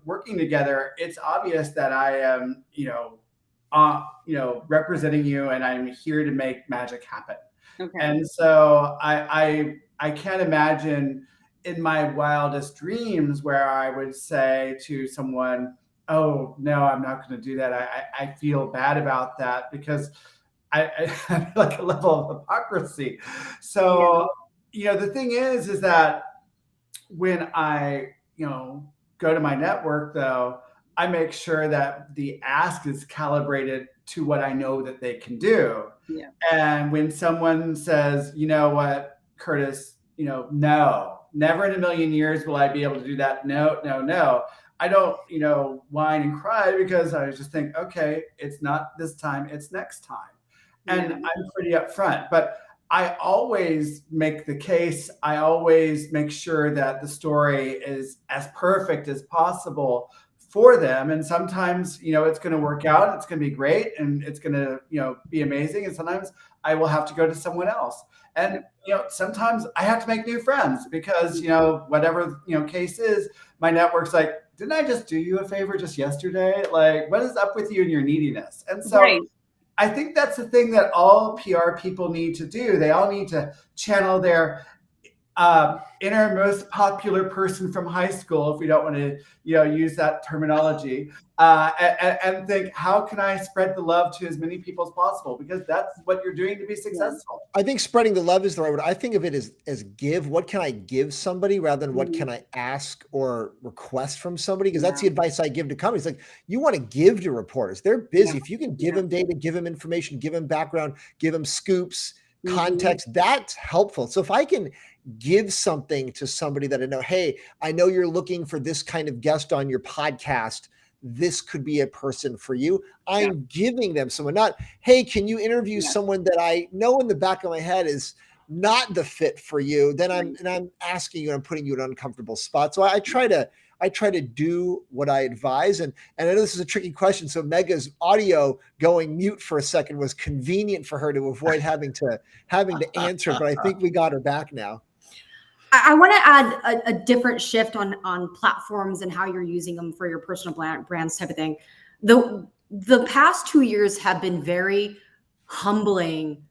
working together, it's obvious that I am, representing you, and I'm here to make magic happen.
Okay.
And so I can't imagine in my wildest dreams where I would say to someone, oh, no, I'm not going to do that. I feel bad about that, because I have like a level of hypocrisy. So, the thing is that when I, go to my network, though, I make sure that the ask is calibrated to what I know that they can do.
Yeah.
And when someone says, you know what, Curtis, no, never in a million years will I be able to do that. No, no, no. I don't, whine and cry, because I just think, okay, it's not this time, it's next time. And
Yeah.
I'm pretty upfront, but I always make the case. I always make sure that the story is as perfect as possible for them. And sometimes, it's going to work out. It's going to be great. And it's going to, be amazing. And sometimes I will have to go to someone else. And, sometimes I have to make new friends because, whatever, case is, my network's like, didn't I just do you a favor just yesterday? Like, what is up with you and your neediness? And so
Right.
I think that's the thing that all PR people need to do. They all need to channel their inner most popular person from high school, if we don't want to, use that terminology, and think, how can I spread the love to as many people as possible? Because that's what you're doing to be successful.
I think spreading the love is the right word. I think of it as give. What can I give somebody rather than what can I ask or request from somebody? Because that's the advice I give to companies. Like, you want to give to reporters. They're busy. If you can give them data, give them information, give them background, give them scoops, context, that's helpful. So if I can give something to somebody that I know, hey, I know you're looking for this kind of guest on your podcast, this could be a person for you. I'm giving them someone, not, hey, can you interview someone that I know in the back of my head is not the fit for you? Then I'm asking you, and I'm putting you in an uncomfortable spot. So I try to do what I advise. And I know this is a tricky question. So Mega's audio going mute for a second was convenient for her to avoid having to answer, but I think we got her back now.
I want to add a different shift on platforms and how you're using them for your personal brands type of thing. The past 2 years have been very humbling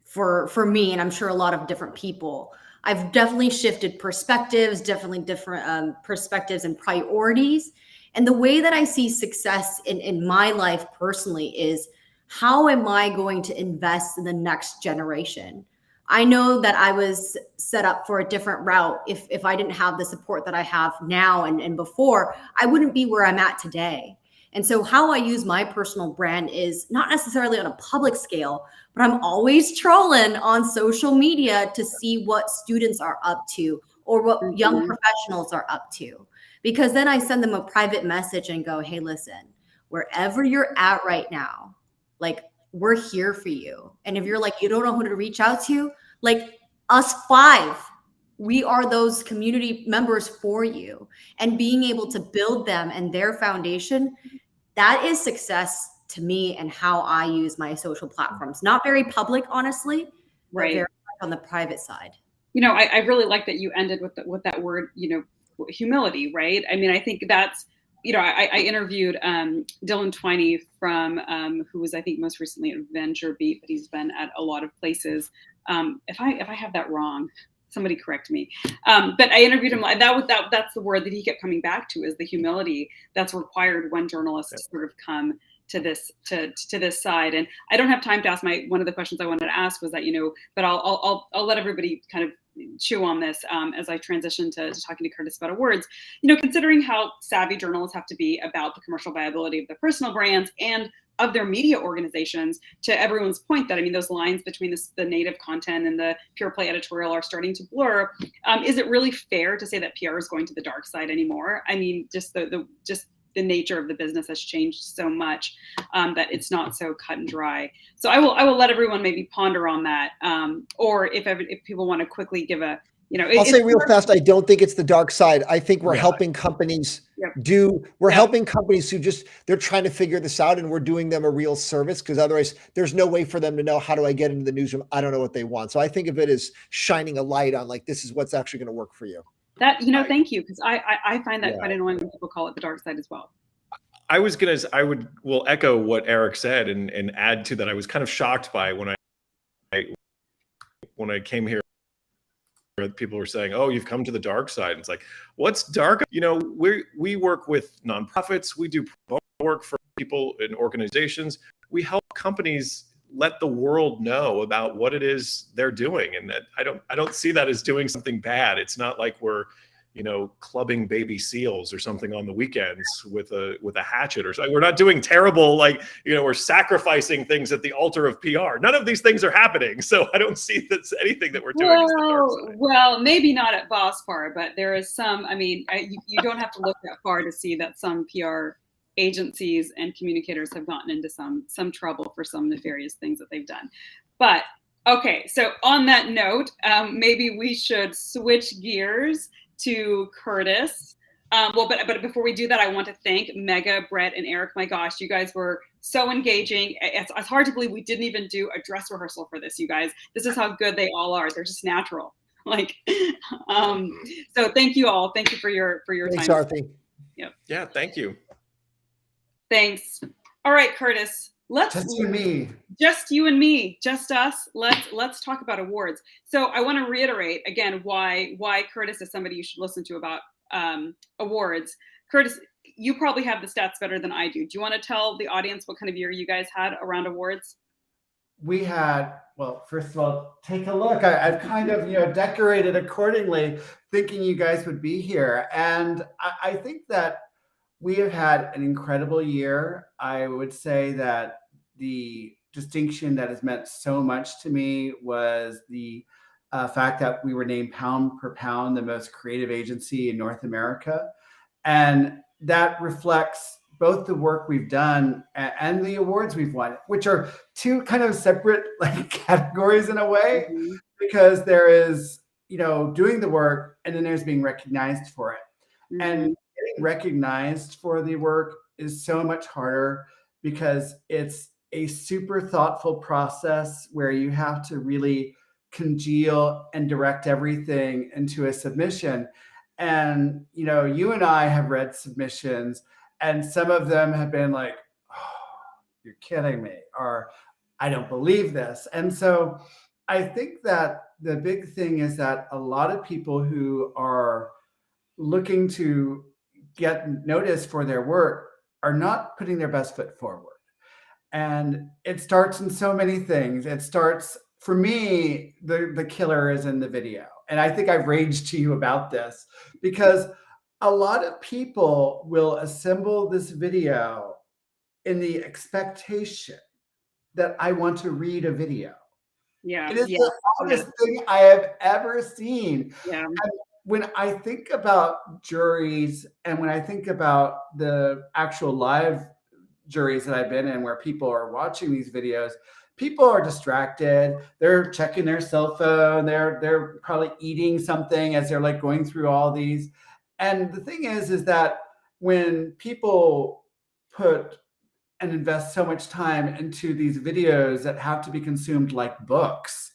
for me, and I'm sure a lot of different people. I've definitely shifted perspectives, definitely different perspectives and priorities. And the way that I see success in my life personally is, how am I going to invest in the next generation? I know that I was set up for a different route. If I didn't have the support that I have now and before, I wouldn't be where I'm at today. And so how I use my personal brand is not necessarily on a public scale, but I'm always trolling on social media to see what students are up to or what young professionals are up to. Because then I send them a private message and go, hey, listen, wherever you're at right now, like, we're here for you. And if you're like, you don't know who to reach out to, like, us 5, we are those community members for you. And being able to build them and their foundation, that is success to me and how I use my social platforms. Not very public, honestly, but very much on the private side.
I really like that you ended with that word, humility, right? I mean, I think that's, I interviewed Dylan Twiney from who was, I think, most recently at Venture Beat, but he's been at a lot of places. If I have that wrong, somebody correct me. But I interviewed him. That's the word that he kept coming back to, is the humility that's required when journalists sort of come to this side. And I don't have time to ask one of the questions I wanted to ask was that, but I'll let everybody kind of chew on this as I transition to talking to Curtis about awards. Considering how savvy journalists have to be about the commercial viability of their personal brands and of their media organizations, to everyone's point that, I mean, those lines between the native content and the pure play editorial are starting to blur. Is it really fair to say that PR is going to the dark side anymore? I mean, just the nature of the business has changed so much that it's not so cut and dry. So I will let everyone maybe ponder on that. Or if people want to quickly give a,
I'll say real fast, I don't think it's the dark side. I think we're helping companies helping companies who they're trying to figure this out, and we're doing them a real service, because otherwise there's no way for them to know, how do I get into the newsroom? I don't know what they want. So I think of it as shining a light on, like, this is what's actually going to work for you.
That, thank you. Because I find that quite annoying when people call it the dark side as well.
I will echo what Eric said and add to that. I was kind of shocked by when I came here, people were saying, oh, you've come to the dark side. It's like, what's dark? We work with nonprofits. We do work for people and organizations. We help companies let the world know about what it is they're doing. And that I don't see that as doing something bad. It's not like we're clubbing baby seals or something on the weekends with a hatchet or something. We're not doing terrible, we're sacrificing things at the altar of PR. None of these things are happening. So I don't see that's anything that we're doing is the dark side.
Well, maybe not at Bospar, but there is some, you don't have to look that far to see that some PR agencies and communicators have gotten into some trouble for some nefarious things that they've done. But okay, so on that note, maybe we should switch gears to Curtis. But before we do that, I want to thank Mega, Brett, and Eric. My gosh, you guys were so engaging. It's hard to believe we didn't even do a dress rehearsal for this, you guys. This is how good they all are. They're just natural. So thank you all. Thank you for your
Thanks,
time.
Arthi.
Yep.
Yeah, thank you.
Thanks. All right, Curtis.
Just you and me.
Just you and me. Just us. Let's talk about awards. So I want to reiterate again why Curtis is somebody you should listen to about awards. Curtis, you probably have the stats better than I do. Do you want to tell the audience what kind of year you guys had around awards?
We had, well, first of all, take a look. I've kind of, decorated accordingly, thinking you guys would be here. And I think that we have had an incredible year. I would say that the distinction that has meant so much to me was the fact that we were named pound per pound the most creative agency in North America. And that reflects both the work we've done and the awards we've won, which are two kind of separate categories in a way, because there is, doing the work and then there's being recognized for it. And getting recognized for the work is so much harder because it's a super thoughtful process where you have to really congeal and direct everything into a submission. And, you and I have read submissions and some of them have been like, oh, you're kidding me, or I don't believe this. And so I think that the big thing is that a lot of people who are looking to get noticed for their work are not putting their best foot forward. And it starts in so many things. It starts, for me, the killer is in the video. And I think I've raged to you about this because a lot of people will assemble this video in the expectation that I want to read a video.
Yeah.
It is the oddest thing I have ever seen.
Yeah.
And when I think about juries and when I think about the actual live juries that I've been in where people are watching these videos, people are distracted. They're checking their cell phone. They're probably eating something as they're going through all these. And the thing is that when people put and invest so much time into these videos that have to be consumed like books,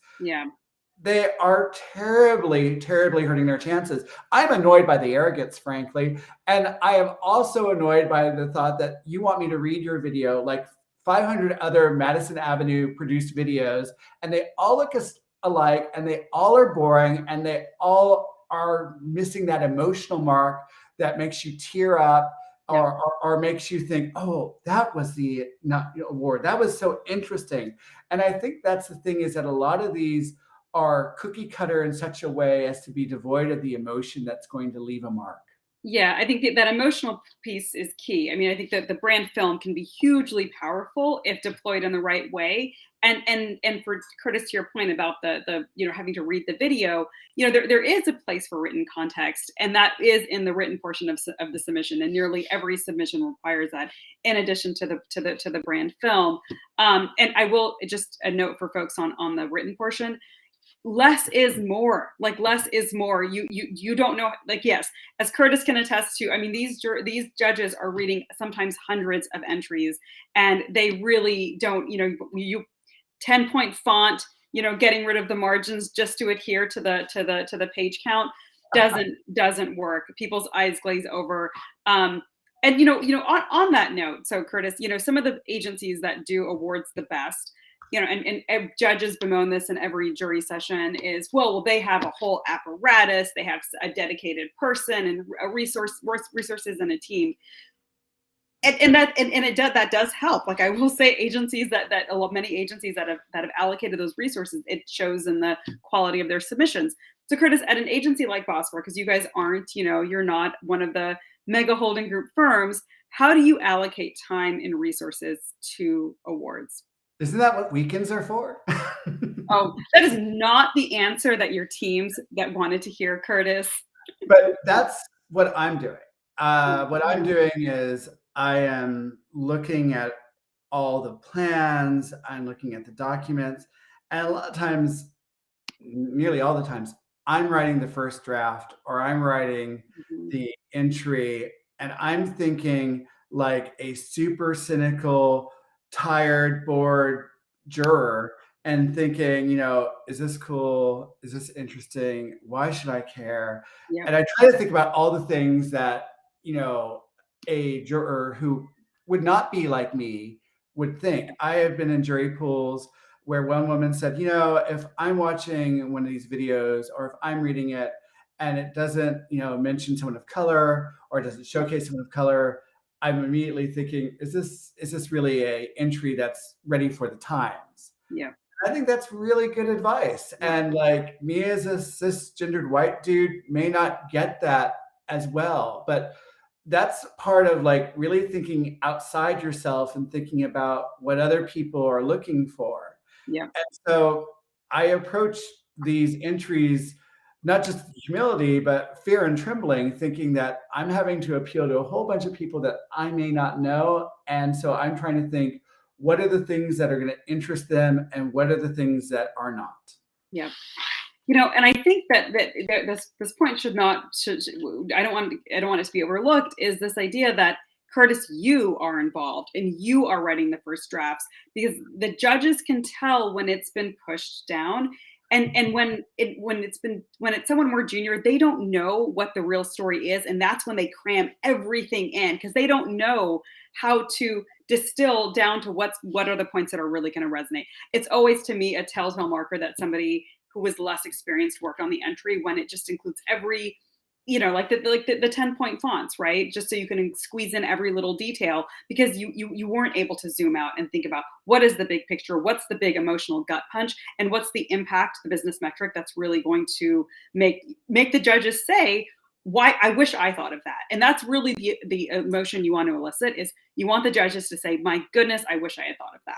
they are terribly, terribly hurting their chances. I'm annoyed by the arrogance, frankly. And I am also annoyed by the thought that you want me to read your video like 500 other Madison Avenue produced videos, and they all look alike, and they all are boring, and they all are missing that emotional mark that makes you tear up or makes you think, oh, that was the award. That was so interesting. And I think that's the thing, is that a lot of these are cookie cutter in such a way as to be devoid of the emotion that's going to leave a mark.
Yeah, I think that emotional piece is key. I think that the brand film can be hugely powerful if deployed in the right way. And for Curtis, to your point about the having to read the video, there is a place for written context, and that is in the written portion of the submission. And nearly every submission requires that, in addition to the brand film. And I will just a note for folks on the written portion. Less is more. Less is more. You don't know. Yes, as Curtis can attest to. These judges are reading sometimes hundreds of entries, and they really don't. You 10-point font. Getting rid of the margins just to adhere to the page count doesn't work. People's eyes glaze over. And on that note, so Curtis, some of the agencies that do awards the best. And judges bemoan this in every jury session is, well, they have a whole apparatus, they have a dedicated person and resources and a team. That does help. Like I will say, agencies many agencies that have allocated those resources, it shows in the quality of their submissions. So Curtis, at an agency like Bospar, because you guys aren't, you're not one of the mega holding group firms, how do you allocate time and resources to awards?
Isn't that what weekends are for?
Oh, that is not the answer that your teams that wanted to hear, Curtis.
But that's what I'm doing. What I'm doing is I am looking at all the plans, I'm looking at the documents, and a lot of times, nearly all the times, I'm writing the first draft or I'm writing the entry, and I'm thinking like a super cynical, tired, bored juror and thinking, is this cool? Is this interesting? Why should I care?
Yep.
And I try to think about all the things that, a juror who would not be like me would think. I have been in jury pools where one woman said, if I'm watching one of these videos or if I'm reading it and it doesn't, mention someone of color or it doesn't showcase someone of color, I'm immediately thinking, is this really a entry that's ready for the times?
Yeah.
I think that's really good advice. And like me as a cisgendered white dude may not get that as well, but that's part of like really thinking outside yourself and thinking about what other people are looking for.
Yeah.
And so I approach these entries not just humility, but fear and trembling, thinking that I'm having to appeal to a whole bunch of people that I may not know. And so I'm trying to think, what are the things that are going to interest them and what are the things that are not?
Yeah. And I think that this point should I don't want it to be overlooked, is this idea that Curtis, you are involved and you are writing the first drafts, because the judges can tell when it's been pushed down. And when it's someone more junior, they don't know what the real story is, and that's when they cram everything in, because they don't know how to distill down to what are the points that are really going to resonate. It's always, to me, a telltale marker that somebody who was less experienced work on the entry when it just includes every, like the 10-point fonts, right? Just so you can squeeze in every little detail, because you weren't able to zoom out and think about what is the big picture, what's the big emotional gut punch, and what's the impact, the business metric that's really going to make the judges say, why, I wish I thought of that. And that's really the emotion you want to elicit, is you want the judges to say, my goodness, I wish I had thought of that.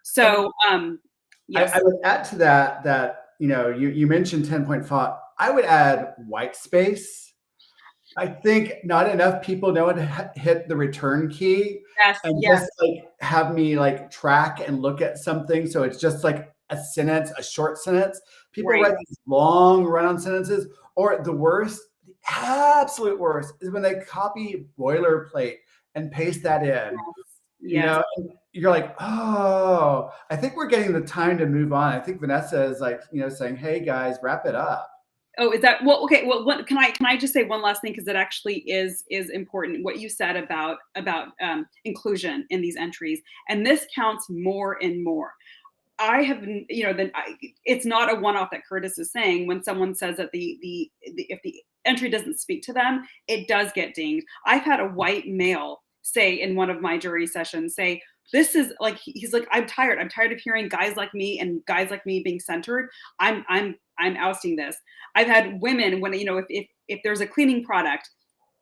So yes.
I would add to that you mentioned 10-point font. I would add white space. I think not enough people know how to hit the return key.
Yes,
and
yes.
just like have me like track and look at something. So it's just like a sentence, a short sentence. People write these long run-on sentences, or the absolute worst is when they copy boilerplate and paste that in.
Yes.
And you're like, oh, I think we're getting the time to move on. I think Vanessa is like, saying, hey guys, wrap it up.
Oh, is that, well, okay. Well, can I just say one last thing? Because it actually is important, what you said about inclusion in these entries. And this counts more and more. I have, it's not a one-off that Curtis is saying. When someone says that if the entry doesn't speak to them, it does get dinged. I've had a white male say in one of my jury sessions, say, this is like, he's like, I'm tired of hearing guys like me and guys like me being centered. I'm ousting this. I've had women, when, if there's a cleaning product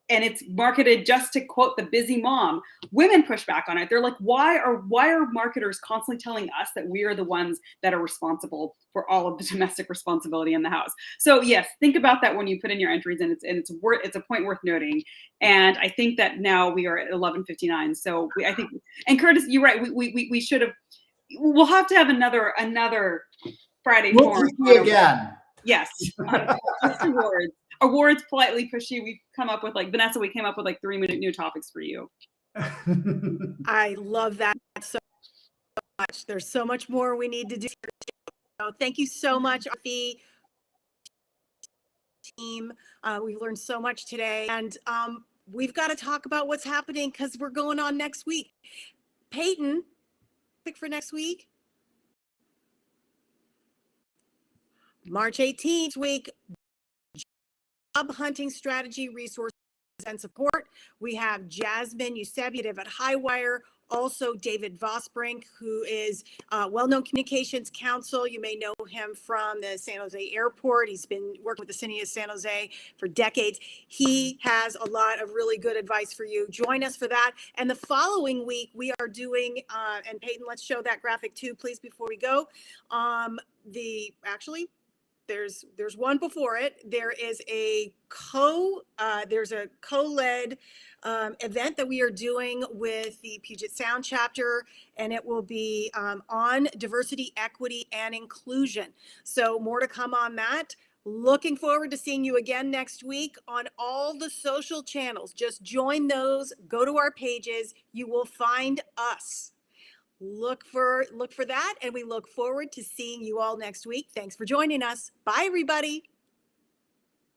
and it's marketed just to quote the busy mom, women push back on it. They're like, why are marketers constantly telling us that we are the ones that are responsible for all of the domestic responsibility in the house? So yes, think about that when you put in your entries, and it's a point worth noting. And I think that now we are at 11:59. So I think, and Curtis, you're right. We should have. We'll have to have another Friday forum.
Again.
Yes. Just awards politely pushy. We've come up with, like, Vanessa, we came up with like 3 new topics for you.
I love that so much. There's so much more we need to do. So thank you so much, Arthi team. We've learned so much today, and we've got to talk about what's happening, because we're going on next week. Peyton, pick for next week. March 18th week, job hunting strategy resource and support. We have Jasmine Eusebiative at Highwire, also David Vosbrink, who is well-known communications counsel. You may know him from the San Jose airport. He's been working with the city of San Jose for decades. He has a lot of really good advice for you. Join us for that. And the following week, we are doing, and Peyton, let's show that graphic too, please, before we go. There's one before it. There is a co-led event that we are doing with the Puget Sound chapter, and it will be on diversity, equity, and inclusion. So more to come on that. Looking forward to seeing you again next week on all the social channels. Just join those, go to our pages. You will find us. Look for that, and we look forward to seeing you all next week. Thanks for joining us. Bye, everybody.